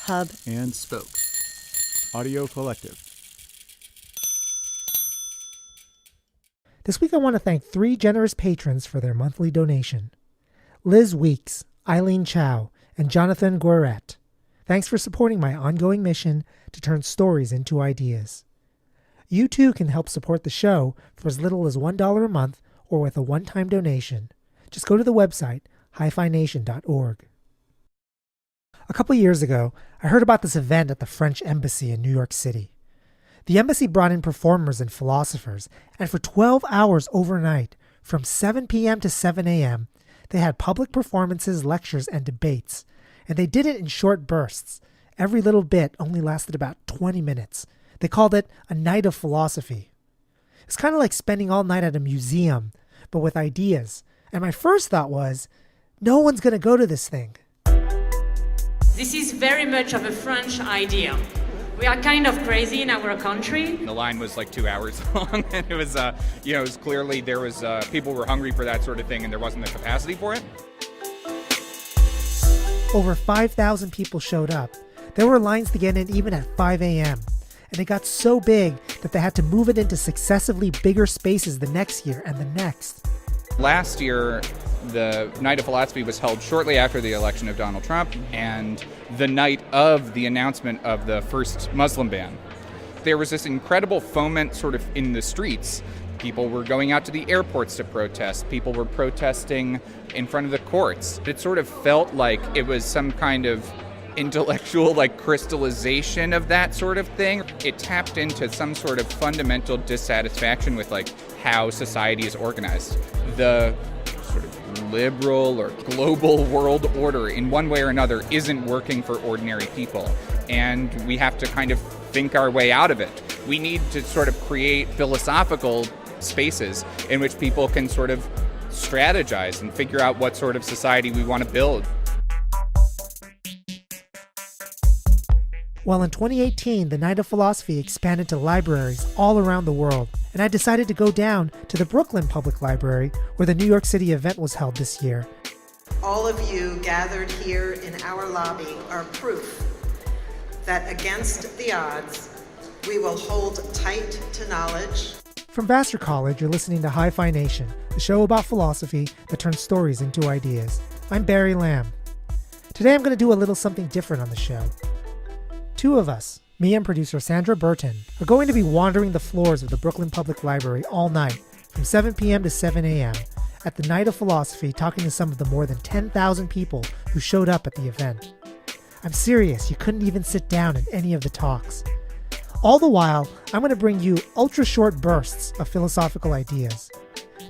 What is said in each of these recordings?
Hub, and Spoke. Audio Collective. This week I want to thank 3 generous patrons for their monthly donation. Liz Weeks, Eileen Chow, and Jonathan Gueret. Thanks for supporting my ongoing mission to turn stories into ideas. You too can help support the show for as little as $1 a month or with a one-time donation. Just go to the website, hiphination.org. A couple years ago, I heard about this event at the French Embassy in New York City. The embassy brought in performers and philosophers, and for 12 hours overnight, from 7 p.m. to 7 a.m., they had public performances, lectures, and debates. And they did it in short bursts. Every little bit only lasted about 20 minutes. They called it a night of philosophy. It's kind of like spending all night at a museum, but with ideas. And my first thought was, no one's going to go to this thing. This is very much of a French idea. We are kind of crazy in our country. The line was like 2 hours long, and it was, it was clearly there was people were hungry for that sort of thing, and there wasn't the capacity for it. Over 5,000 people showed up. There were lines to get in even at 5 a.m. And it got so big that they had to move it into successively bigger spaces the next year and the next. Last year, the Night of Philosophy was held shortly after the election of Donald Trump and the night of the announcement of the first Muslim ban. There was this incredible foment sort of in the streets. People were going out to the airports to protest. People were protesting in front of the courts. It sort of felt like it was some kind of intellectual crystallization of that sort of thing. It tapped into some sort of fundamental dissatisfaction with how society is organized. The sort of liberal or global world order in one way or another isn't working for ordinary people, and we have to kind of think our way out of it. We need to sort of create philosophical spaces in which people can sort of strategize and figure out what sort of society we want to build. Well, in 2018, the Night of Philosophy expanded to libraries all around the world, and I decided to go down to the Brooklyn Public Library, where the New York City event was held this year. All of you gathered here in our lobby are proof that against the odds, we will hold tight to knowledge. From Vassar College, you're listening to Hi-Phi Nation, the show about philosophy that turns stories into ideas. I'm Barry Lamb. Today I'm going to do a little something different on the show. 2 of us, me and producer Sandra Bertin, are going to be wandering the floors of the Brooklyn Public Library all night, from 7 p.m. to 7 a.m., at the Night of Philosophy, talking to some of the more than 10,000 people who showed up at the event. I'm serious, you couldn't even sit down in any of the talks. All the while, I'm going to bring you ultra-short bursts of philosophical ideas.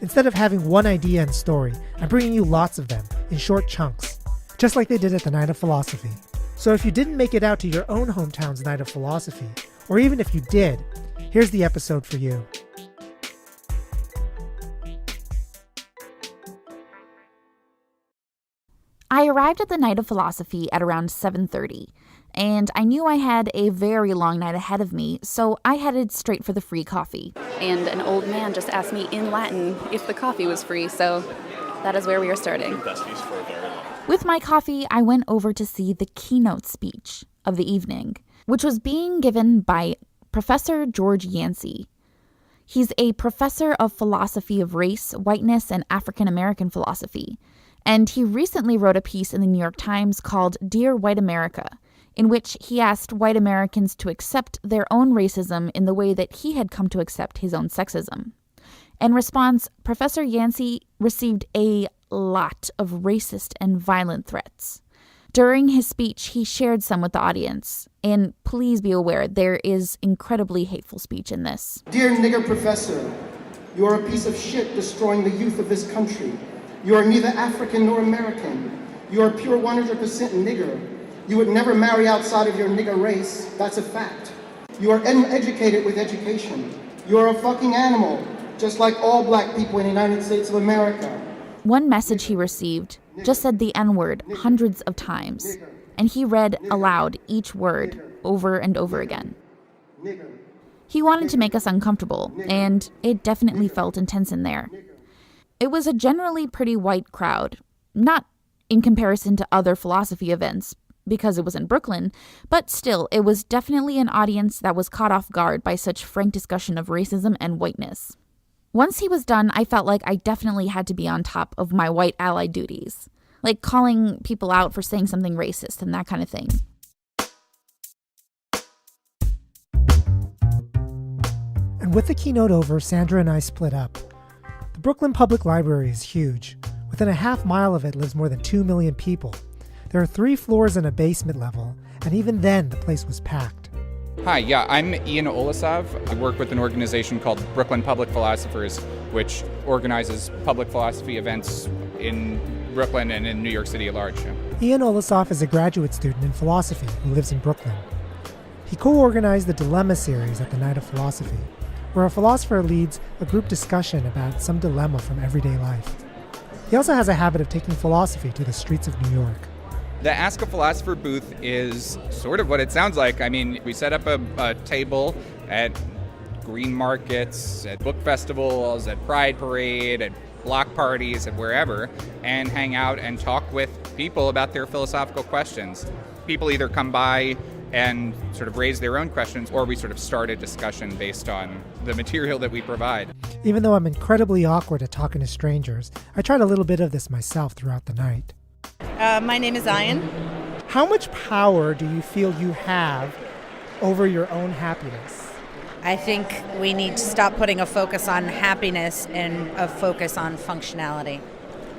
Instead of having one idea and story, I'm bringing you lots of them, in short chunks, just like they did at the Night of Philosophy. So if you didn't make it out to your own hometown's Night of Philosophy, or even if you did, here's the episode for you. I arrived at the Night of Philosophy at around 7:30, and I knew I had a very long night ahead of me, so I headed straight for the free coffee. And an old man just asked me in Latin if the coffee was free, so that is where we are starting. With my coffee, I went over to see the keynote speech of the evening, which was being given by Professor George Yancy. He's a professor of philosophy of race, whiteness, and African American philosophy, and he recently wrote a piece in the New York Times called Dear White America, in which he asked white Americans to accept their own racism in the way that he had come to accept his own sexism. In response, Professor Yancy received a lot of racist and violent threats. During his speech, he shared some with the audience, and please be aware, there is incredibly hateful speech in this. Dear nigger professor, you are a piece of shit destroying the youth of this country. You are neither African nor American. You are pure 100% nigger. You would never marry outside of your nigger race. That's a fact. You are uneducated with education. You are a fucking animal, just like all black people in the United States of America. One message he received just said the N-word hundreds of times, and he read aloud each word over and over again. He wanted to make us uncomfortable, and it definitely felt intense in there. It was a generally pretty white crowd, not in comparison to other philosophy events, because it was in Brooklyn, but still, it was definitely an audience that was caught off guard by such frank discussion of racism and whiteness. Once he was done, I felt like I definitely had to be on top of my white ally duties, like calling people out for saying something racist and that kind of thing. And with the keynote over, Sandra and I split up. The Brooklyn Public Library is huge. Within a half mile of it lives more than 2 million people. There are 3 floors and a basement level, and even then the place was packed. Hi, I'm Ian Olasov. I work with an organization called Brooklyn Public Philosophers, which organizes public philosophy events in Brooklyn and in New York City at large. Ian Olasov is a graduate student in philosophy who lives in Brooklyn. He co-organized the Dilemma series at the Night of Philosophy, where a philosopher leads a group discussion about some dilemma from everyday life. He also has a habit of taking philosophy to the streets of New York. The Ask a Philosopher booth is sort of what it sounds like. I mean, we set up a table at green markets, at book festivals, at Pride Parade, at block parties, at wherever, and hang out and talk with people about their philosophical questions. People either come by and sort of raise their own questions, or we sort of start a discussion based on the material that we provide. Even though I'm incredibly awkward at talking to strangers, I tried a little bit of this myself throughout the night. My name is Ian. How much power do you feel you have over your own happiness? I think we need to stop putting a focus on happiness and a focus on functionality.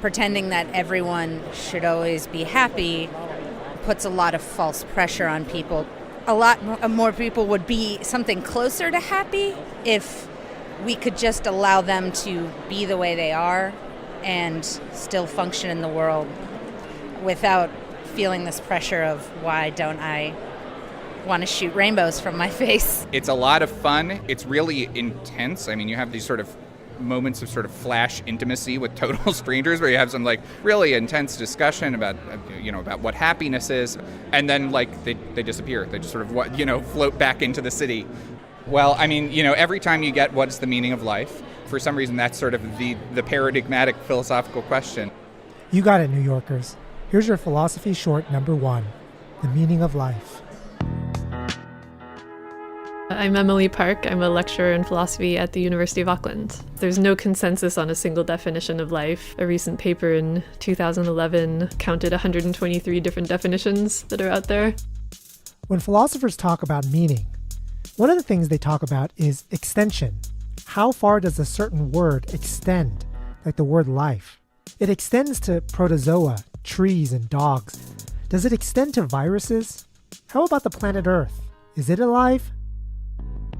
Pretending that everyone should always be happy puts a lot of false pressure on people. A lot more people would be something closer to happy if we could just allow them to be the way they are and still function in the world without feeling this pressure of why don't I want to shoot rainbows from my face. It's a lot of fun. It's really intense. I mean, you have these sort of moments of sort of flash intimacy with total strangers where you have some like really intense discussion about about what happiness is, and then like they disappear. They just sort of float back into the city. Well, I mean, every time you get what's the meaning of life, for some reason that's sort of the paradigmatic philosophical question. You got it, New Yorkers. Here's your philosophy short number 1, the meaning of life. I'm Emily Parke. I'm a lecturer in philosophy at the University of Auckland. There's no consensus on a single definition of life. A recent paper in 2011 counted 123 different definitions that are out there. When philosophers talk about meaning, one of the things they talk about is extension. How far does a certain word extend, like the word life? It extends to protozoa, trees, and dogs. Does it extend to viruses? How about the planet Earth? Is it alive?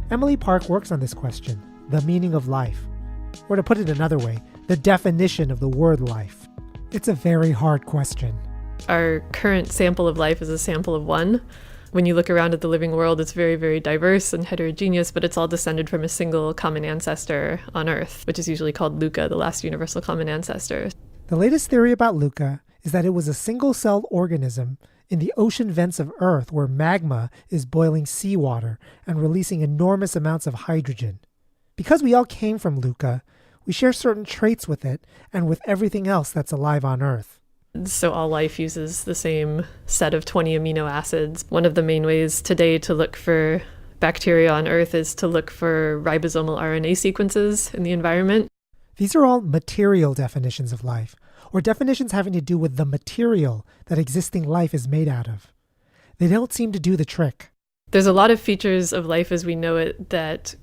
Emily Parke works on this question, the meaning of life. Or to put it another way, the definition of the word life. It's a very hard question. Our current sample of life is a sample of one. When you look around at the living world, it's very, very diverse and heterogeneous, but it's all descended from a single common ancestor on Earth, which is usually called LUCA, the last universal common ancestor. The latest theory about LUCA is that it was a single-celled organism in the ocean vents of Earth where magma is boiling seawater and releasing enormous amounts of hydrogen. Because we all came from LUCA, we share certain traits with it and with everything else that's alive on Earth. So all life uses the same set of 20 amino acids. One of the main ways today to look for bacteria on Earth is to look for ribosomal RNA sequences in the environment. These are all material definitions of life, or definitions having to do with the material that existing life is made out of. They don't seem to do the trick. There's a lot of features of life as we know it that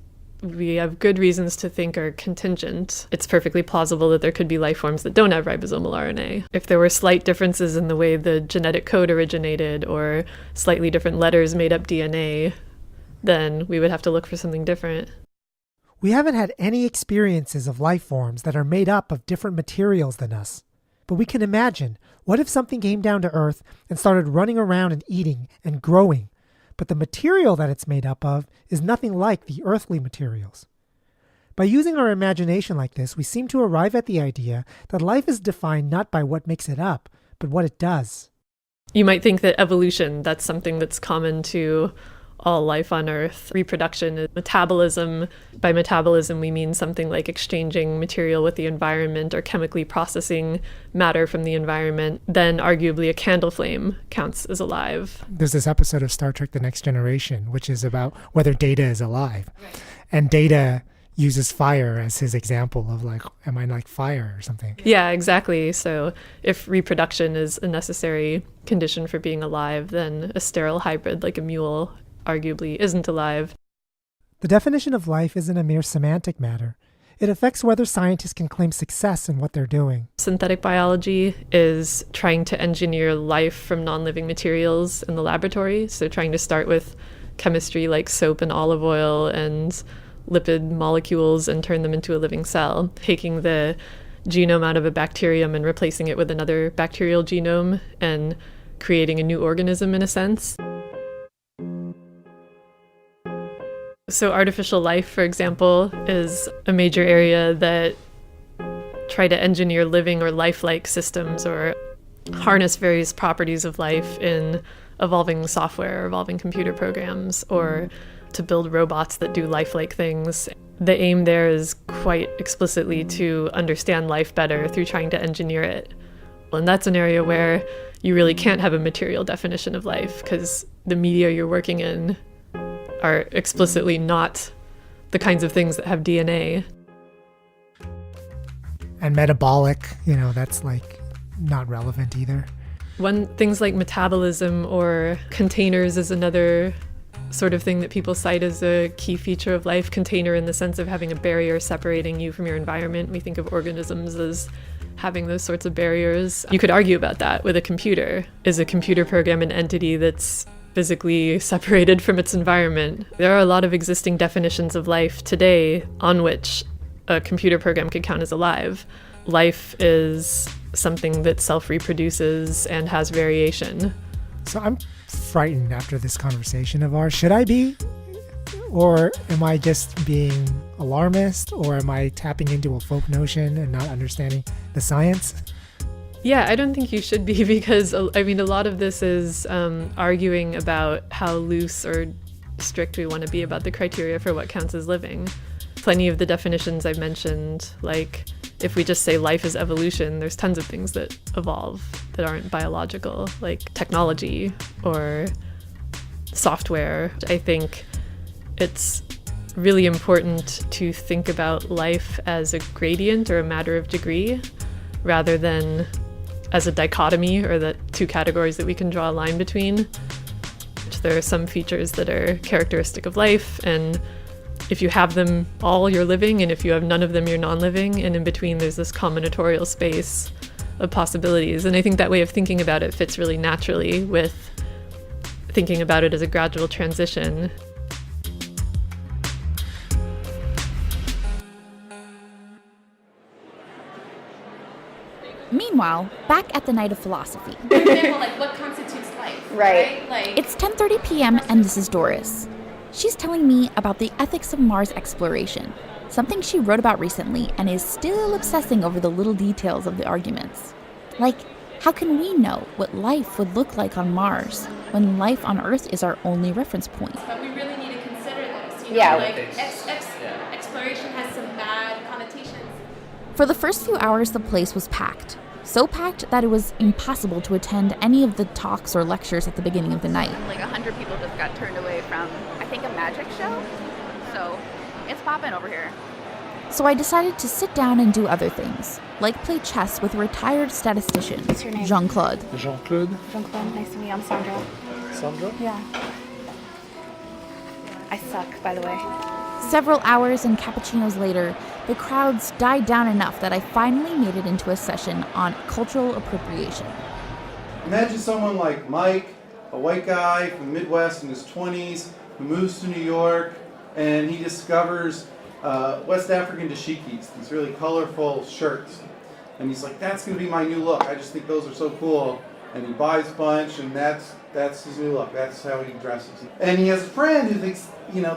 we have good reasons to think are contingent. It's perfectly plausible that there could be life forms that don't have ribosomal RNA. If there were slight differences in the way the genetic code originated or slightly different letters made up DNA, then we would have to look for something different. We haven't had any experiences of life forms that are made up of different materials than us. But we can imagine, what if something came down to Earth and started running around and eating and growing, but the material that it's made up of is nothing like the earthly materials? By using our imagination like this, we seem to arrive at the idea that life is defined not by what makes it up, but what it does. You might think that evolution, that's something that's common to all life on Earth. Reproduction is metabolism. By metabolism, we mean something like exchanging material with the environment or chemically processing matter from the environment. Then arguably a candle flame counts as alive. There's this episode of Star Trek The Next Generation, which is about whether Data is alive. Right. And Data uses fire as his example of like, am I like fire or something? Yeah, exactly. So if reproduction is a necessary condition for being alive, then a sterile hybrid like a mule arguably isn't alive. The definition of life isn't a mere semantic matter. It affects whether scientists can claim success in what they're doing. Synthetic biology is trying to engineer life from non-living materials in the laboratory. So trying to start with chemistry like soap and olive oil and lipid molecules and turn them into a living cell. Taking the genome out of a bacterium and replacing it with another bacterial genome and creating a new organism in a sense. So artificial life, for example, is a major area that try to engineer living or lifelike systems or harness various properties of life in evolving software, evolving computer programs, or to build robots that do lifelike things. The aim there is quite explicitly to understand life better through trying to engineer it. And that's an area where you really can't have a material definition of life because the media you're working in are explicitly not the kinds of things that have DNA. And metabolic, that's like not relevant either. Things like metabolism or containers is another sort of thing that people cite as a key feature of life. Container in the sense of having a barrier separating you from your environment. We think of organisms as having those sorts of barriers. You could argue about that with a computer. Is a computer program an entity that's physically separated from its environment? There are a lot of existing definitions of life today on which a computer program could count as alive. Life is something that self-reproduces and has variation. So I'm frightened after this conversation of ours. Should I be? Or am I just being alarmist? Or am I tapping into a folk notion and not understanding the science? Yeah, I don't think you should be because, a lot of this is arguing about how loose or strict we want to be about the criteria for what counts as living. Plenty of the definitions I've mentioned, like if we just say life is evolution, there's tons of things that evolve that aren't biological, like technology or software. I think it's really important to think about life as a gradient or a matter of degree rather than as a dichotomy or the two categories that we can draw a line between. There are some features that are characteristic of life, and if you have them all, you're living, and if you have none of them, you're non-living, and in between there's this combinatorial space of possibilities. And I think that way of thinking about it fits really naturally with thinking about it as a gradual transition. Meanwhile, back at the Night of Philosophy. For example, what constitutes life? Right. It's 10:30 p.m. and this is Doris. She's telling me about the ethics of Mars exploration, something she wrote about recently and is still obsessing over the little details of the arguments. Like, how can we know what life would look like on Mars when life on Earth is our only reference point? But we really need to consider this. Exploration has some bad connotations. For the first few hours, the place was packed. So packed that it was impossible to attend any of the talks or lectures at the beginning of the night. 100 people just got turned away from, I think, a magic show. So it's popping over here. So I decided to sit down and do other things, like play chess with a retired statistician, What's your name? Jean-Claude. Jean-Claude? Jean-Claude, nice to meet you. I'm Sandra. Sandra? Yeah. I suck, by the way. Several hours and cappuccinos later, the crowds died down enough that I finally made it into a session on cultural appropriation. Imagine someone like Mike, a white guy from the Midwest in his 20s, who moves to New York, and he discovers West African dashikis, these really colorful shirts. And he's like, that's going to be my new look. I just think those are so cool. And he buys a bunch, and that's his new look. That's how he dresses. And he has a friend who thinks,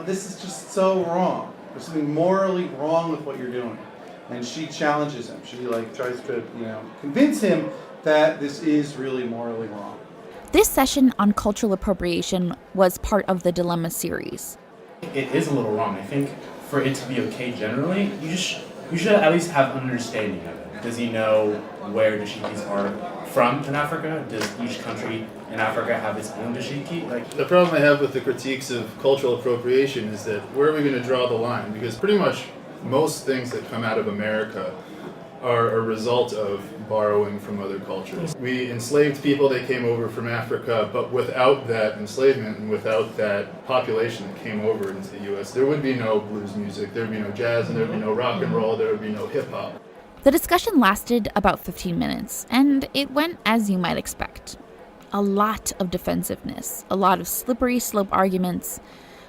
this is just so wrong. There's something morally wrong with what you're doing. And she challenges him. She tries to, convince him that this is really morally wrong. This session on cultural appropriation was part of the Dilemma series. It is a little wrong. I think for it to be okay generally, you should at least have an understanding of it. Does he know where dashikis are from in Africa? Does each country in Africa have its own dashiki? The problem I have with the critiques of cultural appropriation is that where are we going to draw the line? Because pretty much most things that come out of America are a result of borrowing from other cultures. We enslaved people that came over from Africa, but without that enslavement and without that population that came over into the U.S., there would be no blues music, there would be no jazz, and there would be no rock and roll, there would be no hip-hop. The discussion lasted about 15 minutes, and it went as you might expect. A lot of defensiveness, a lot of slippery slope arguments.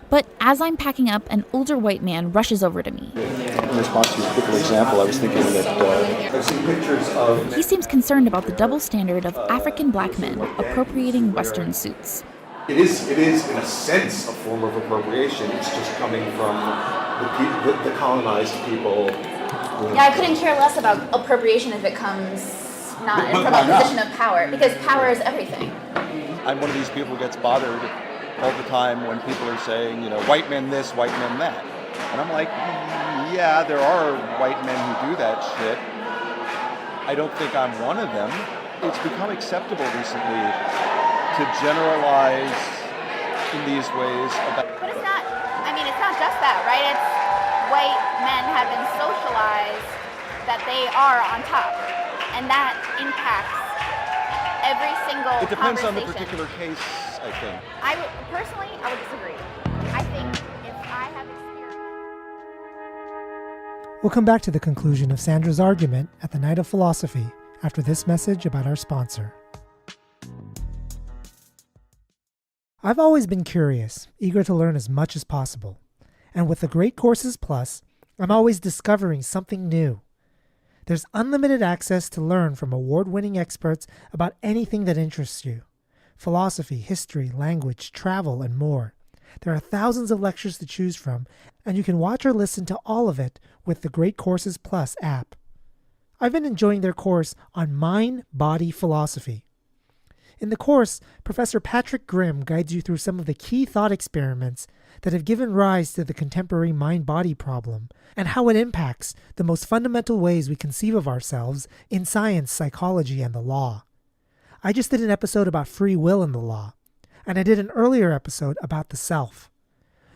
But as I'm packing up, an older white man rushes over to me. In response to your particular example, I was thinking that I've seen pictures of... He seems concerned about the double standard of African black men appropriating Western suits. It is, in a sense, a form of appropriation. It's just coming from the colonized people. Yeah, I couldn't care less about appropriation if it comes not from a position of power, because power is everything. I'm one of these people who gets bothered all the time when people are saying, white men this, white men that. And I'm like, yeah, there are white men who do that shit. I don't think I'm one of them. It's become acceptable recently to generalize in these ways about... But it's not just that, right? It's white men have been socialized that they are on top. And that impacts every single It depends on the conversation. particular case, I think. Personally, I would disagree. I think if I have experience... We'll come back to the conclusion of Sandra's argument at the Night of Philosophy after this message about our sponsor. I've always been curious, eager to learn as much as possible. And with the Great Courses Plus, I'm always discovering something new. There's unlimited access to learn from award-winning experts about anything that interests you. Philosophy, history, language, travel, and more. There are thousands of lectures to choose from, and you can watch or listen to all of it with the Great Courses Plus app. I've been enjoying their course on mind-body philosophy. In the course, Professor Patrick Grimm guides you through some of the key thought experiments that have given rise to the contemporary mind-body problem and how it impacts the most fundamental ways we conceive of ourselves in science, psychology, and the law. I just did an episode about free will in the law, and I did an earlier episode about the self.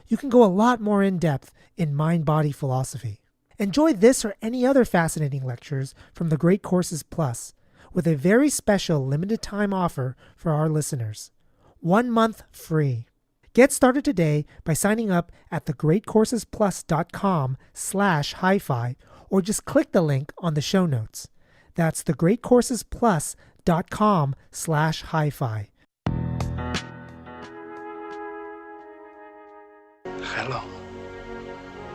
You can go a lot more in depth in mind-body philosophy. Enjoy this or any other fascinating lectures from the Great Courses Plus with a very special limited time offer for our listeners. 1 month free. Get started today by signing up at thegreatcoursesplus.com/hi-fi or just click the link on the show notes. That's thegreatcoursesplus.com/hi-fi. Hello.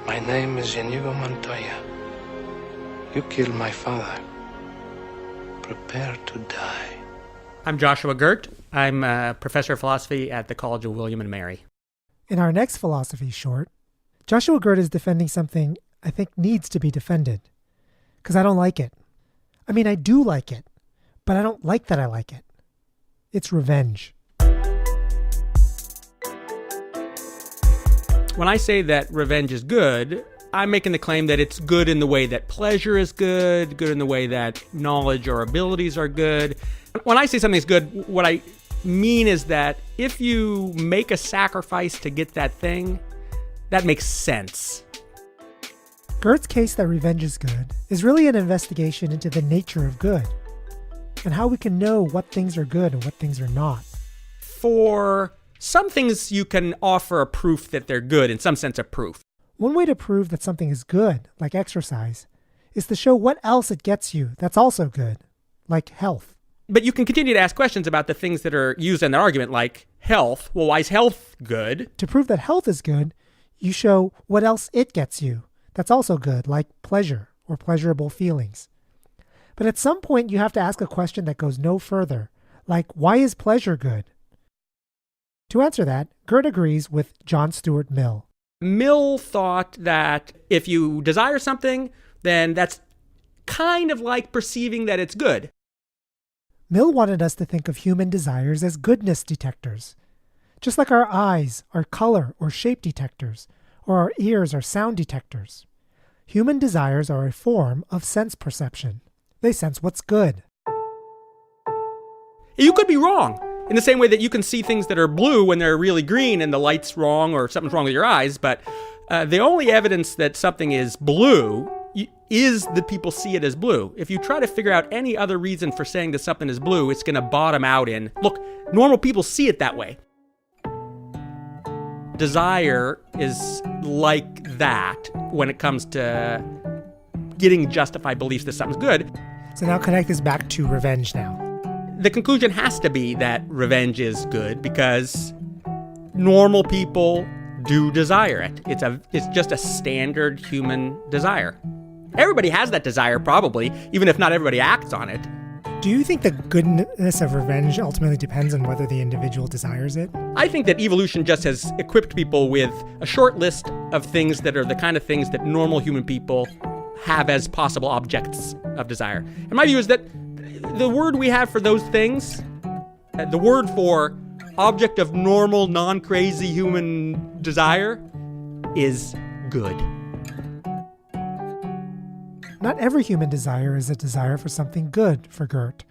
My name is Inigo Montoya. You killed my father. Prepare to die. I'm Joshua Gert. I'm a professor of philosophy at the College of William and Mary. In our next philosophy short, Joshua Gert is defending something I think needs to be defended. Because I don't like it. I mean, I do like it, but I don't like that I like it. It's revenge. When I say that revenge is good, I'm making the claim that it's good in the way that pleasure is good in the way that knowledge or abilities are good. When I say something's good, what I mean is that if you make a sacrifice to get that thing, that makes sense. Gert's case that revenge is good is really an investigation into the nature of good and how we can know what things are good and what things are not. For some things, you can offer a proof that they're good, in some sense, a proof. One way to prove that something is good, like exercise, is to show what else it gets you that's also good, like health. But you can continue to ask questions about the things that are used in the argument, like health. Well, why is health good? To prove that health is good, you show what else it gets you that's also good, like pleasure or pleasurable feelings. But at some point, you have to ask a question that goes no further, like why is pleasure good? To answer that, Gert agrees with John Stuart Mill. Mill thought that if you desire something, then that's kind of like perceiving that it's good. Mill wanted us to think of human desires as goodness detectors. Just like our eyes are color or shape detectors, or our ears are sound detectors. Human desires are a form of sense perception. They sense what's good. You could be wrong. In the same way that you can see things that are blue when they're really green and the light's wrong or something's wrong with your eyes, but the only evidence that something is blue is that people see it as blue. If you try to figure out any other reason for saying that something is blue, it's going to bottom out in, look, normal people see it that way. Desire is like that when it comes to getting justified beliefs that something's good. So now connect this back to revenge now. The conclusion has to be that revenge is good because normal people do desire it. It's just a standard human desire. Everybody has that desire probably, even if not everybody acts on it. Do you think the goodness of revenge ultimately depends on whether the individual desires it? I think that evolution just has equipped people with a short list of things that are the kind of things that normal human people have as possible objects of desire. And my view is that the word we have for those things, the word for object of normal, non-crazy human desire, is good. Not every human desire is a desire for something good for Gert,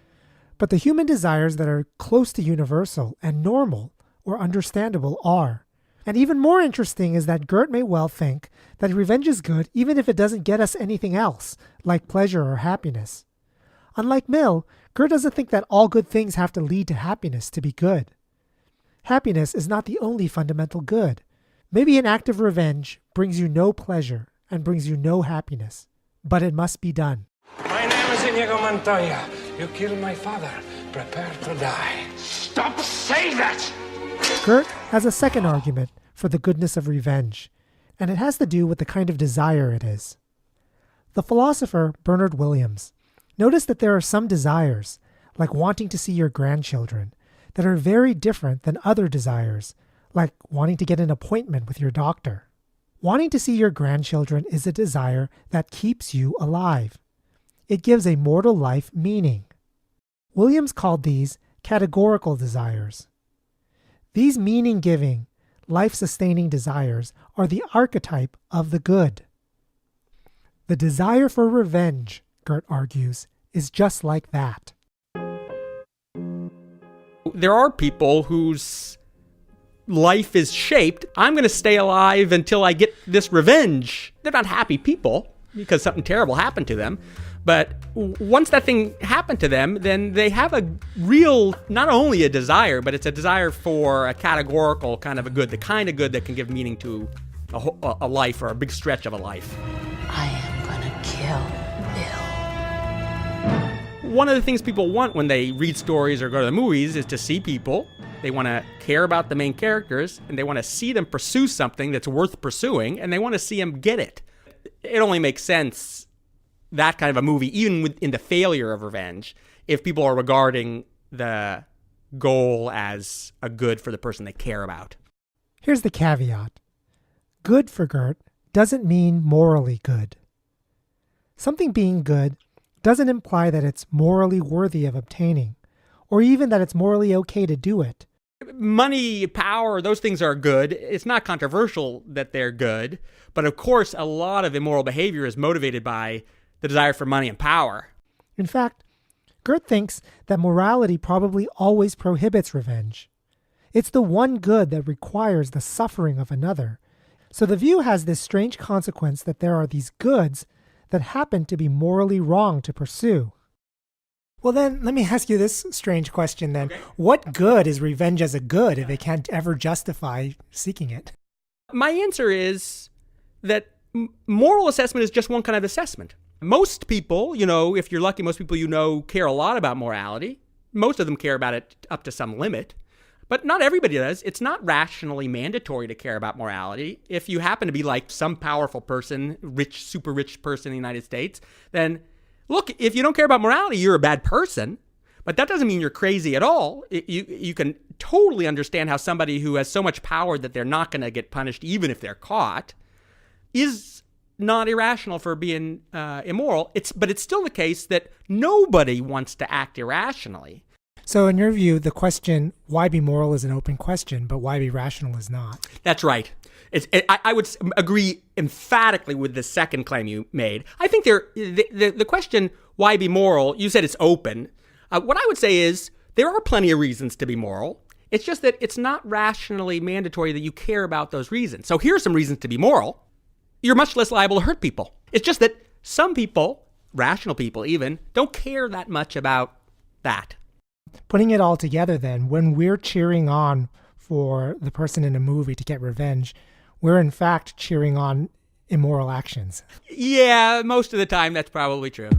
but the human desires that are close to universal and normal or understandable are. And even more interesting is that Gert may well think that revenge is good even if it doesn't get us anything else, like pleasure or happiness. Unlike Mill, Gert doesn't think that all good things have to lead to happiness to be good. Happiness is not the only fundamental good. Maybe an act of revenge brings you no pleasure and brings you no happiness, but it must be done. My name is Inigo Montoya. You killed my father. Prepare to die. Stop saying that! Gert has a second argument for the goodness of revenge, and it has to do with the kind of desire it is. The philosopher Bernard Williams noticed that there are some desires, like wanting to see your grandchildren, that are very different than other desires, like wanting to get an appointment with your doctor. Wanting to see your grandchildren is a desire that keeps you alive. It gives a mortal life meaning. Williams called these categorical desires. These meaning-giving, life-sustaining desires are the archetype of the good. The desire for revenge, Gert argues, is just like that. There are people whose life is shaped, I'm going to stay alive until I get this revenge. They're not happy people because something terrible happened to them. But once that thing happened to them, then they have a real, not only a desire, but it's a desire for a categorical kind of a good, the kind of good that can give meaning to a life or a big stretch of a life. I am going to kill Bill. One of the things people want when they read stories or go to the movies is to see people. They want to care about the main characters, and they want to see them pursue something that's worth pursuing, and they want to see them get it. It only makes sense, that kind of a movie, even in the failure of revenge, if people are regarding the goal as a good for the person they care about. Here's the caveat. Good for Gert doesn't mean morally good. Something being good doesn't imply that it's morally worthy of obtaining, or even that it's morally okay to do it. Money, power, those things are good. It's not controversial that they're good, but of course a lot of immoral behavior is motivated by the desire for money and power. In fact, Gert thinks that morality probably always prohibits revenge. It's the one good that requires the suffering of another. So the view has this strange consequence that there are these goods that happen to be morally wrong to pursue. Well then, let me ask you this strange question then. Okay. What good is revenge as a good if it can't ever justify seeking it? My answer is that moral assessment is just one kind of assessment. Most people, if you're lucky, most people care a lot about morality. Most of them care about it up to some limit. But not everybody does. It's not rationally mandatory to care about morality. If you happen to be like some powerful person, rich, super rich person in the United States, then look, if you don't care about morality, you're a bad person. But that doesn't mean you're crazy at all. You can totally understand how somebody who has so much power that they're not going to get punished even if they're caught is not irrational for being immoral. But it's still the case that nobody wants to act irrationally. So in your view, the question, why be moral, is an open question, but why be rational is not. That's right. I would agree emphatically with the second claim you made. I think the question, why be moral, you said it's open. What I would say is there are plenty of reasons to be moral. It's just that it's not rationally mandatory that you care about those reasons. So here are some reasons to be moral. You're much less liable to hurt people. It's just that some people, rational people even, don't care that much about that. Putting it all together then, when we're cheering on for the person in a movie to get revenge, we're in fact cheering on immoral actions. Yeah, most of the time that's probably true.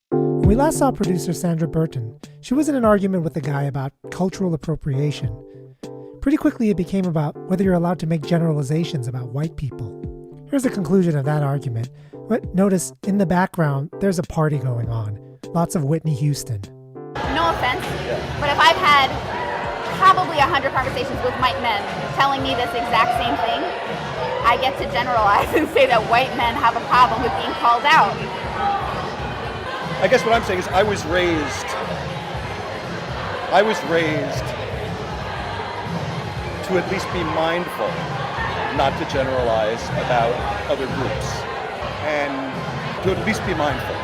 When we last saw producer Sandra Bertin, she was in an argument with a guy about cultural appropriation. Pretty quickly it became about whether you're allowed to make generalizations about white people. Here's the conclusion of that argument. But notice, in the background, there's a party going on. Lots of Whitney Houston. No offense, but if I've had probably 100 conversations with white men telling me this exact same thing, I get to generalize and say that white men have a problem with being called out. I guess what I'm saying is I was raised to at least be mindful not to generalize about other groups, and to at least be mindful.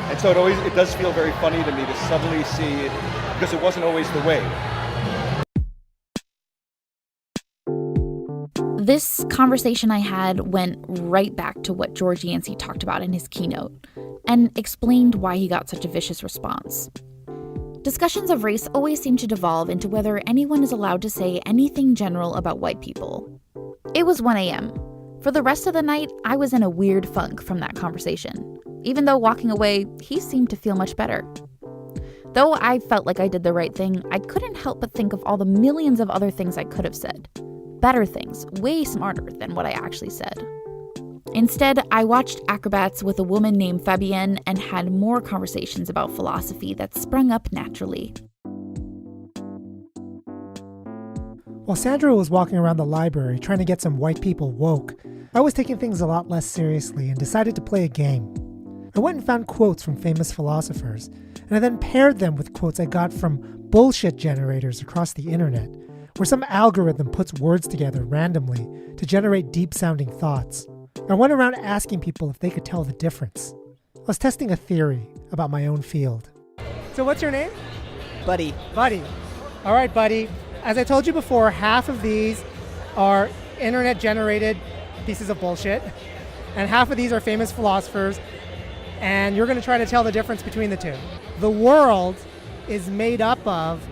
And so it does feel very funny to me to suddenly see it, because it wasn't always the way. This conversation I had went right back to what George Yancy talked about in his keynote, and explained why he got such a vicious response. Discussions of race always seem to devolve into whether anyone is allowed to say anything general about white people. It was 1 a.m. For the rest of the night, I was in a weird funk from that conversation. Even though walking away, he seemed to feel much better. Though I felt like I did the right thing, I couldn't help but think of all the millions of other things I could have said. Better things, way smarter than what I actually said. Instead, I watched Acrobats with a woman named Fabienne and had more conversations about philosophy that sprung up naturally. While Sandra was walking around the library trying to get some white people woke, I was taking things a lot less seriously and decided to play a game. I went and found quotes from famous philosophers, and I then paired them with quotes I got from bullshit generators across the internet, where some algorithm puts words together randomly to generate deep-sounding thoughts. I went around asking people if they could tell the difference. I was testing a theory about my own field. So what's your name? Buddy. Buddy. All right, Buddy. As I told you before, half of these are internet-generated pieces of bullshit, and half of these are famous philosophers, and you're going to try to tell the difference between the two. The world is made up of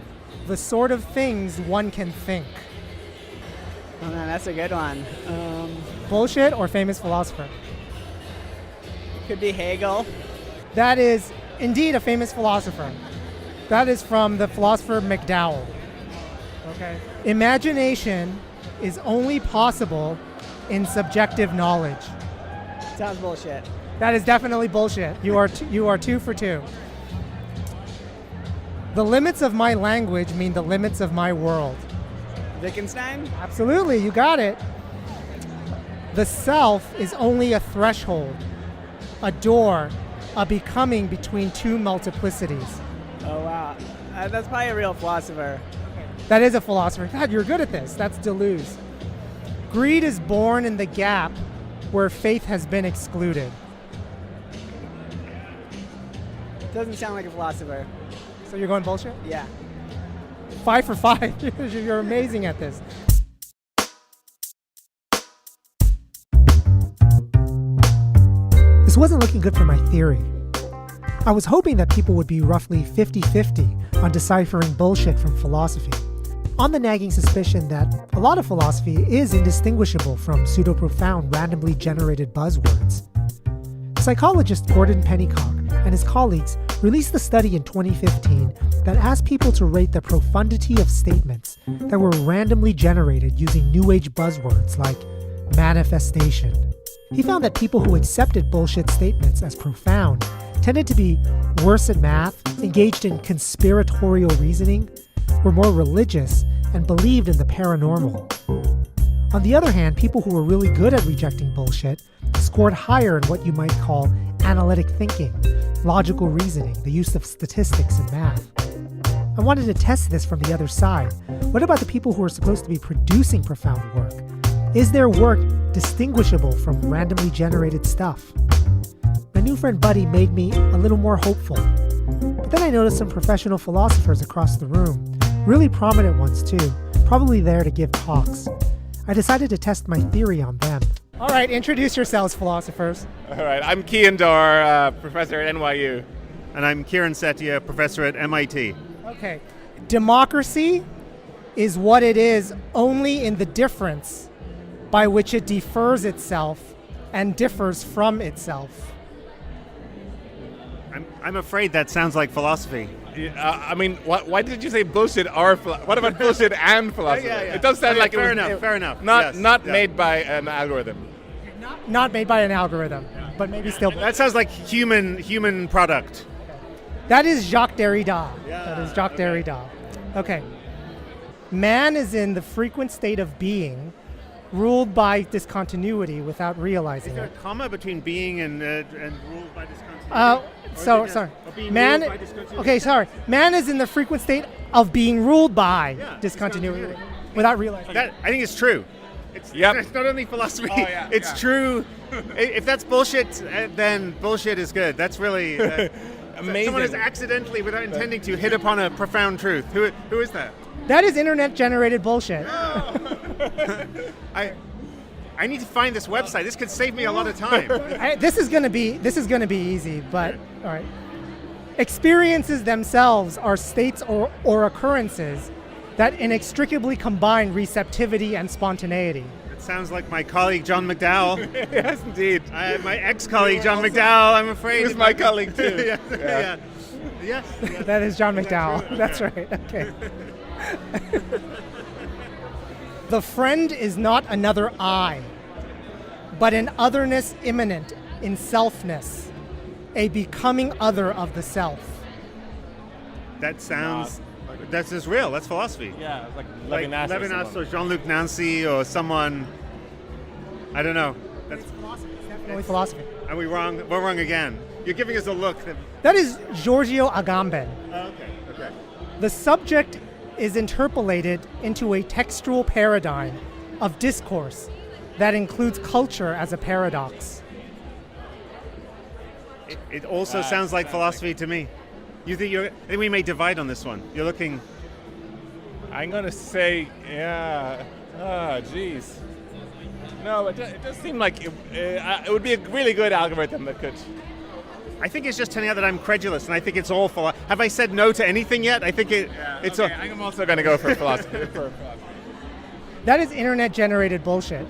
the sort of things one can think. Oh man, that's a good one. Bullshit or famous philosopher? Could be Hegel. That is indeed a famous philosopher. That is from the philosopher McDowell. Okay. Imagination is only possible in subjective knowledge. Sounds bullshit. That is definitely bullshit. You are 2 for 2. The limits of my language mean the limits of my world. Wittgenstein? Absolutely, you got it. The self is only a threshold, a door, a becoming between two multiplicities. Oh wow, that's probably a real philosopher. That is a philosopher. God, you're good at this. That's Deleuze. Greed is born in the gap where faith has been excluded. Doesn't sound like a philosopher. So you're going bullshit? Yeah. 5 for 5. You're amazing at this. This wasn't looking good for my theory. I was hoping that people would be roughly 50-50 on deciphering bullshit from philosophy, on the nagging suspicion that a lot of philosophy is indistinguishable from pseudo-profound, randomly generated buzzwords. Psychologist Gordon Pennycock and his colleagues released a study in 2015 that asked people to rate the profundity of statements that were randomly generated using New Age buzzwords like manifestation. He found that people who accepted bullshit statements as profound tended to be worse at math, engaged in conspiratorial reasoning, were more religious, and believed in the paranormal. On the other hand, people who were really good at rejecting bullshit scored higher in what you might call analytic thinking, logical reasoning, the use of statistics and math. I wanted to test this from the other side. What about the people who are supposed to be producing profound work? Is their work distinguishable from randomly generated stuff? My new friend Buddy made me a little more hopeful. But then I noticed some professional philosophers across the room, really prominent ones too, probably there to give talks. I decided to test my theory on them. All right, introduce yourselves, philosophers. All right, I'm Cian Dorr, professor at NYU. And I'm Kieran Setiya, professor at MIT. Okay. Democracy is what it is only in the difference by which it defers itself and differs from itself. I'm afraid that sounds like philosophy. I mean, why did you say bullshit or what about bullshit and philosophy? Yeah. It does sound like fair it was fair enough. Not made by an algorithm. Not made by an algorithm, but maybe still. That sounds like human product. That is Jacques Derrida. That is Jacques Derrida. Okay. Man is in the frequent state of being, ruled by discontinuity without realizing Is there it. a comma between being and ruled by discontinuity? Sorry. Man. Okay, sorry. Man is in the frequent state of being ruled by discontinuity without realizing it. I think it's true. It's not only philosophy. It's true. If that's bullshit, then bullshit is good. That's really amazing. Someone has accidentally, without intending to, hit upon a profound truth. Who is that? That is internet-generated bullshit. I need to find this website. This could save me a lot of time. This is gonna be easy, but all right. Experiences themselves are states or occurrences that inextricably combine receptivity and spontaneity. It sounds like my colleague John McDowell. Yes, indeed. My ex-colleague John McDowell, I'm afraid. Who's my colleague too. Yes. That is John McDowell. That's right. Okay. The friend is not another I, but an otherness immanent in selfness, a becoming other of the self. That sounds... That's just real. That's philosophy. Yeah, like Levinas or Jean-Luc Nancy or someone. I don't know. That's philosophy. It's definitely philosophy. Are we wrong? We're wrong again. You're giving us a look. That is Giorgio Agamben. Okay. The subject is interpolated into a textual paradigm of discourse that includes culture as a paradox. It also sounds like philosophy to me. I think we may divide on this one. You're looking... I'm going to say, yeah. Oh, jeez. No, it does seem like it would be a really good algorithm that could... I think it's just turning out that I'm credulous, and I think it's all philosophy. Have I said no to anything yet? I think it's... Okay, I'm also going to go for philosophy. That is internet-generated bullshit.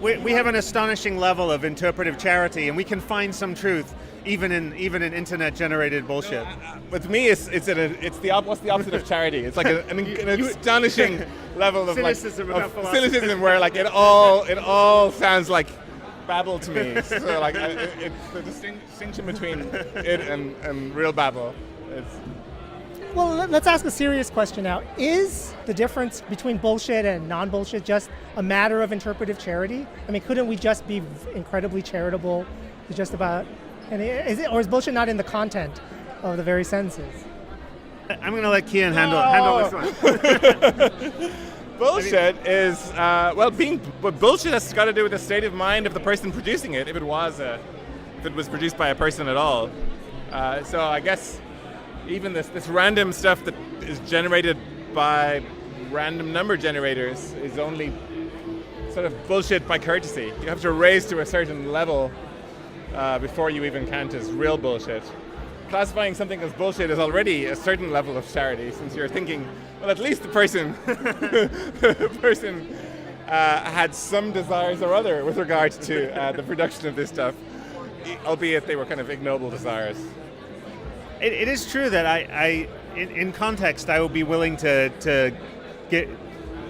We have an astonishing level of interpretive charity, and we can find some truth even in internet-generated bullshit. With me, what's the opposite of charity? It's like an astonishing level of cynicism like, about philosophy. Cynicism, where like it all sounds like babble to me. So like it's the distinction between it and real babble. Well, let's ask a serious question now. Is the difference between bullshit and non-bullshit just a matter of interpretive charity? I mean, couldn't we just be incredibly charitable to just about... or is bullshit not in the content of the very sentences? I'm going to let Cian handle this one. Bullshit is bullshit has got to do with the state of mind of the person producing it. If it was produced by a person at all, so I guess even this random stuff that is generated by random number generators is only sort of bullshit by courtesy. You have to raise to a certain level before you even count as real bullshit. Classifying something as bullshit is already a certain level of charity, since you're thinking, well, at least the person had some desires or other with regard to the production of this stuff, albeit they were kind of ignoble desires. It is true that in context, I would be willing to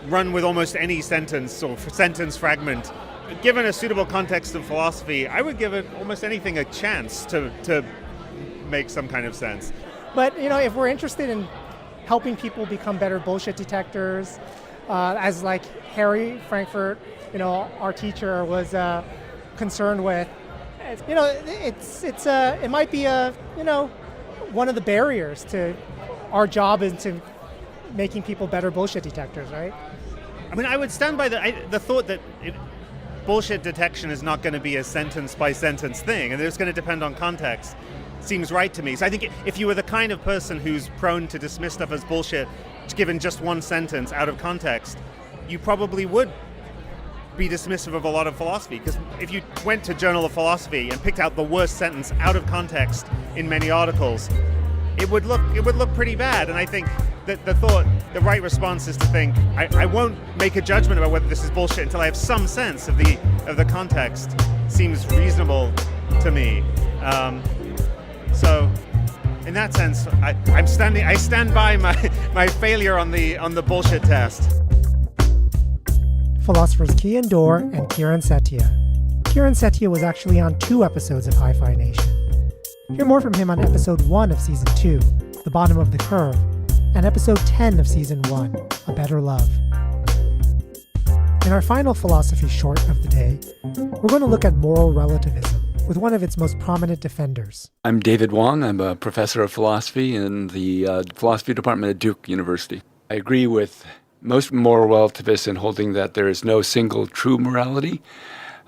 run with almost any sentence or sentence fragment. Given a suitable context of philosophy, I would give it almost anything a chance to make some kind of sense. But if we're interested in helping people become better bullshit detectors, as like Harry Frankfurt, our teacher was concerned with, It might be one of the barriers to our job into making people better bullshit detectors, right? I mean, I would stand by the thought that bullshit detection is not going to be a sentence-by-sentence thing, and it's going to depend on context. Seems right to me. So I think if you were the kind of person who's prone to dismiss stuff as bullshit, given just one sentence out of context, you probably would be dismissive of a lot of philosophy. Because if you went to Journal of Philosophy and picked out the worst sentence out of context in many articles, it would look pretty bad. And I think that the right response is to think, I won't make a judgment about whether this is bullshit until I have some sense of the context. Seems reasonable to me. So, in that sense, I stand by my failure on the bullshit test. Philosophers Cian Dorr and Kieran Setiya. Kieran Setiya was actually on 2 episodes of Hi-Phi Nation. Hear more from him on episode 1 of season 2, The Bottom of the Curve, and episode 10 of season 1, A Better Love. In our final philosophy short of the day, we're going to look at moral relativism with one of its most prominent defenders. I'm David Wong. I'm a professor of philosophy in the philosophy department at Duke University. I agree with most moral relativists in holding that there is no single true morality.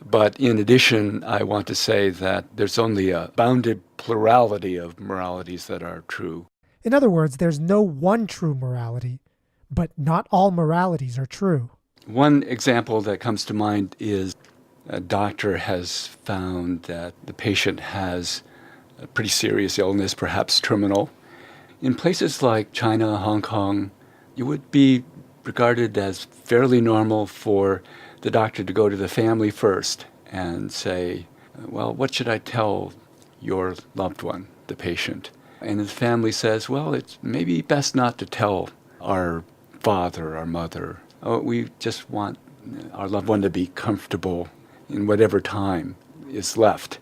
But in addition, I want to say that there's only a bounded plurality of moralities that are true. In other words, there's no one true morality, but not all moralities are true. One example that comes to mind is a doctor has found that the patient has a pretty serious illness, perhaps terminal. In places like China, Hong Kong, it would be regarded as fairly normal for the doctor to go to the family first and say, well, what should I tell your loved one, the patient? And the family says, well, it's maybe best not to tell our father, our mother. Oh, we just want our loved one to be comfortable in whatever time is left.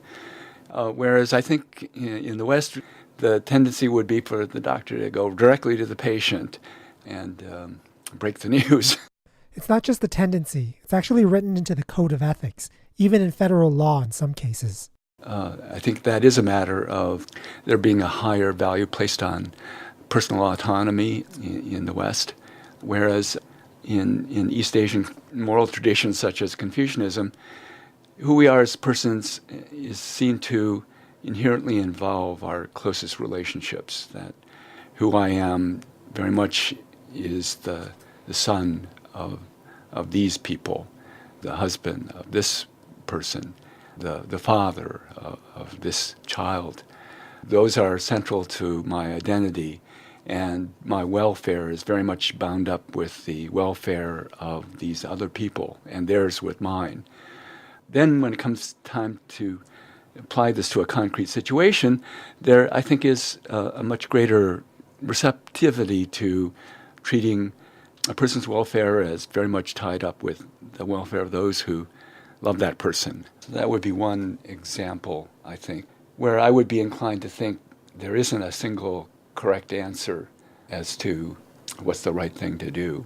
Whereas I think in the West, the tendency would be for the doctor to go directly to the patient and break the news. It's not just the tendency. It's actually written into the code of ethics, even in federal law in some cases. I think that is a matter of there being a higher value placed on personal autonomy in the West, whereas in East Asian moral traditions such as Confucianism, who we are as persons is seen to inherently involve our closest relationships, that who I am very much is the son of these people, the husband of this person, the father of this child. Those are central to my identity, and my welfare is very much bound up with the welfare of these other people, and theirs with mine. Then when it comes time to apply this to a concrete situation, there, I think, is a much greater receptivity to treating a person's welfare as very much tied up with the welfare of those who love that person. That would be one example, I think, where I would be inclined to think there isn't a single correct answer as to what's the right thing to do.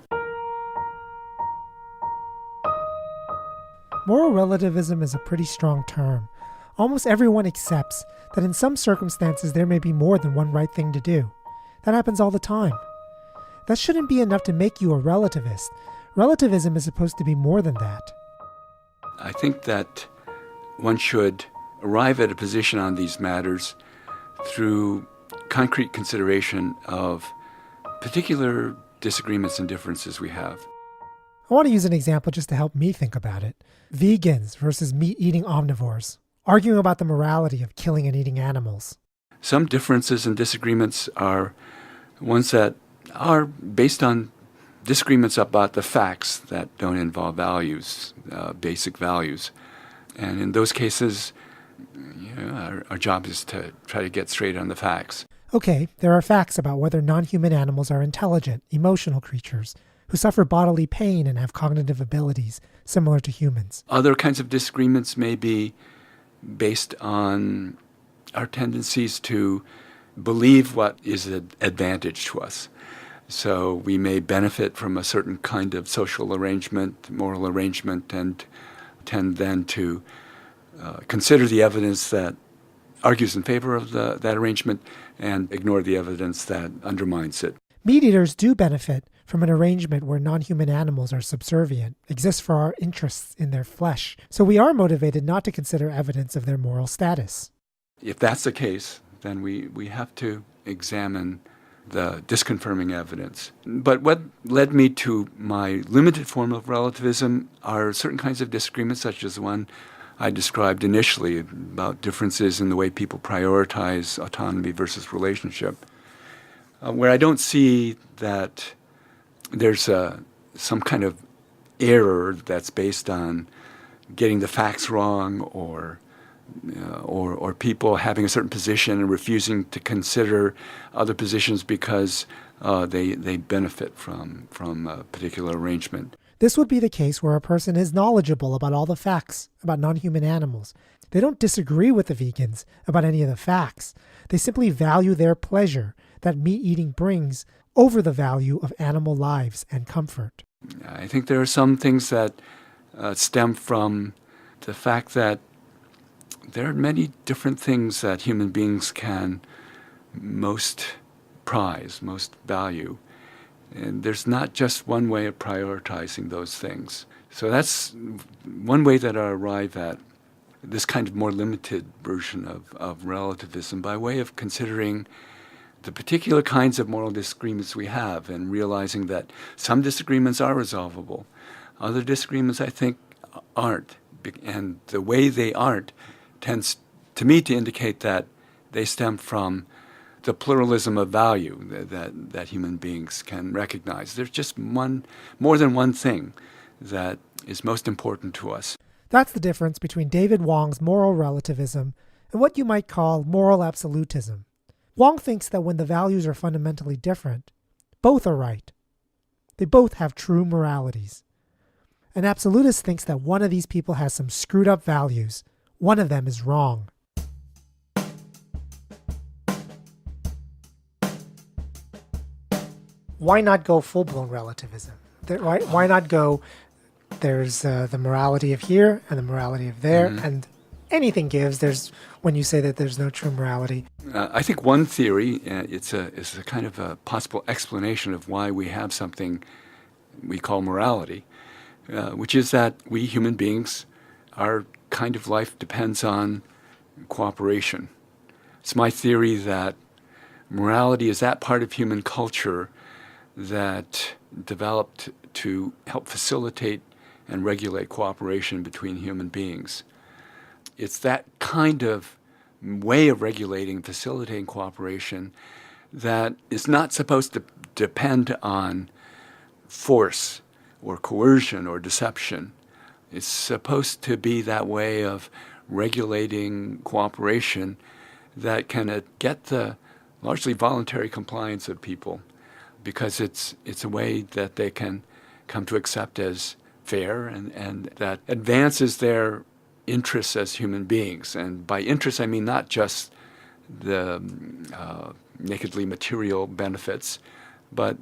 Moral relativism is a pretty strong term. Almost everyone accepts that in some circumstances there may be more than one right thing to do. That happens all the time. That shouldn't be enough to make you a relativist. Relativism is supposed to be more than that. I think that one should arrive at a position on these matters through concrete consideration of particular disagreements and differences we have. I want to use an example just to help me think about it. Vegans versus meat-eating omnivores, arguing about the morality of killing and eating animals. Some differences and disagreements are ones that are based on disagreements about the facts that don't involve values, basic values. And in those cases, our job is to try to get straight on the facts. Okay, there are facts about whether non-human animals are intelligent, emotional creatures who suffer bodily pain and have cognitive abilities similar to humans. Other kinds of disagreements may be based on our tendencies to believe what is an advantage to us. So we may benefit from a certain kind of social arrangement, moral arrangement, and tend then to consider the evidence that argues in favor of that arrangement and ignore the evidence that undermines it. Meat eaters do benefit from an arrangement where non-human animals are subservient, exist for our interests in their flesh, so we are motivated not to consider evidence of their moral status. If that's the case, then we have to examine the disconfirming evidence. But what led me to my limited form of relativism are certain kinds of disagreements, such as the one I described initially about differences in the way people prioritize autonomy versus relationship, where I don't see that there's some kind of error that's based on getting the facts wrong or people having a certain position and refusing to consider other positions because they benefit from a particular arrangement. This would be the case where a person is knowledgeable about all the facts about non-human animals. They don't disagree with the vegans about any of the facts. They simply value their pleasure that meat eating brings over the value of animal lives and comfort. I think there are some things that stem from the fact that there are many different things that human beings can most prize, most value. And there's not just one way of prioritizing those things. So that's one way that I arrive at this kind of more limited version of relativism by way of considering the particular kinds of moral disagreements we have and realizing that some disagreements are resolvable. Other disagreements, I think, aren't. And the way they aren't tends to me to indicate that they stem from the pluralism of value that human beings can recognize. There's just more than one thing that is most important to us. That's the difference between David Wong's moral relativism and what you might call moral absolutism. Wong thinks that when the values are fundamentally different, both are right. They both have true moralities. An absolutist thinks that one of these people has some screwed up values. One of them is wrong. Why not go full-blown relativism? Why not go, there's the morality of here and the morality of there, and anything gives. There's when you say that there's no true morality. I think one theory, it's a kind of a possible explanation of why we have something we call morality, which is that we human beings, our kind of life depends on cooperation. It's my theory that morality is that part of human culture that developed to help facilitate and regulate cooperation between human beings. It's that kind of way of regulating, facilitating cooperation that is not supposed to depend on force or coercion or deception. It's supposed to be that way of regulating cooperation that can get the largely voluntary compliance of people, because it's a way that they can come to accept as fair and that advances their interests as human beings. And by interests, I mean not just the nakedly material benefits, but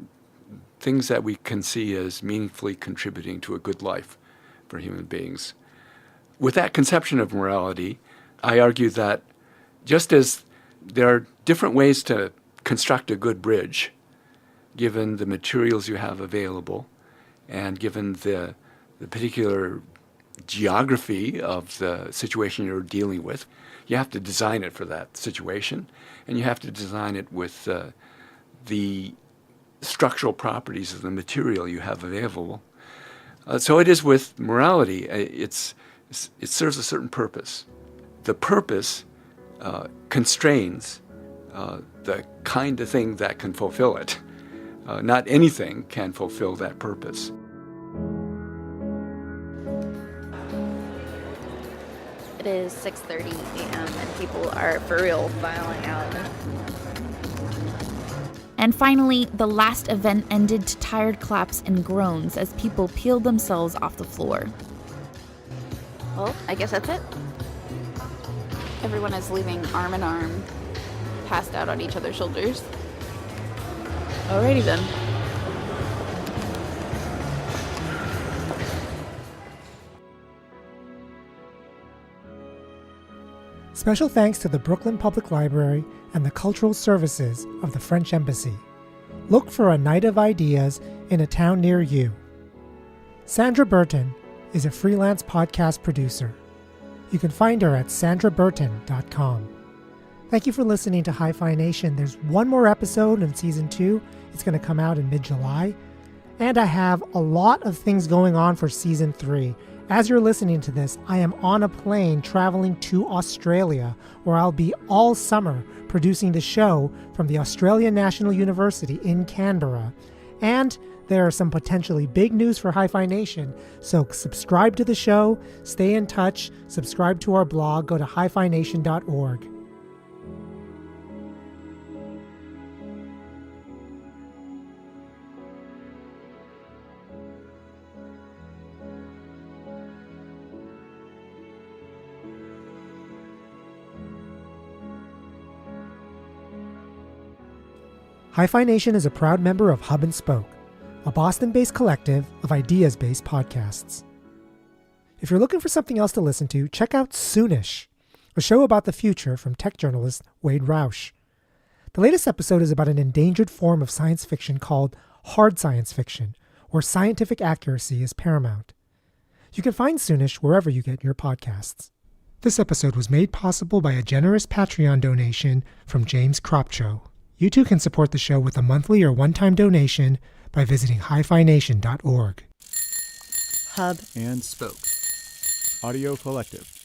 things that we can see as meaningfully contributing to a good life for human beings. With that conception of morality, I argue that just as there are different ways to construct a good bridge, given the materials you have available and given the particular geography of the situation you're dealing with, you have to design it for that situation, and you have to design it with the structural properties of the material you have available. So it is with morality. It serves a certain purpose. The purpose constrains the kind of thing that can fulfill it. Not anything can fulfill that purpose. It is 6:30 a.m. and people are for real filing out. And finally, the last event ended to tired claps and groans as people peeled themselves off the floor. Well, I guess that's it. Everyone is leaving arm in arm, passed out on each other's shoulders. Alrighty then. Special thanks to the Brooklyn Public Library and the Cultural Services of the French Embassy. Look for a night of ideas in a town near you. Sandra Bertin is a freelance podcast producer. You can find her at sandrabertin.com. Thank you for listening to Hi-Phi Nation. There's one more episode in Season 2. It's going to come out in mid-July. And I have a lot of things going on for Season 3. As you're listening to this, I am on a plane traveling to Australia, where I'll be all summer producing the show from the Australian National University in Canberra. And there are some potentially big news for Hi-Phi Nation, so subscribe to the show, stay in touch, subscribe to our blog, go to hiphination.org. Hi-Phi Nation is a proud member of Hub and Spoke, a Boston-based collective of ideas-based podcasts. If you're looking for something else to listen to, check out Soonish, a show about the future from tech journalist Wade Roush. The latest episode is about an endangered form of science fiction called hard science fiction, where scientific accuracy is paramount. You can find Soonish wherever you get your podcasts. This episode was made possible by a generous Patreon donation from James Cropcho. You too can support the show with a monthly or one-time donation by visiting hiphination.org. Hub and Spoke Audio Collective.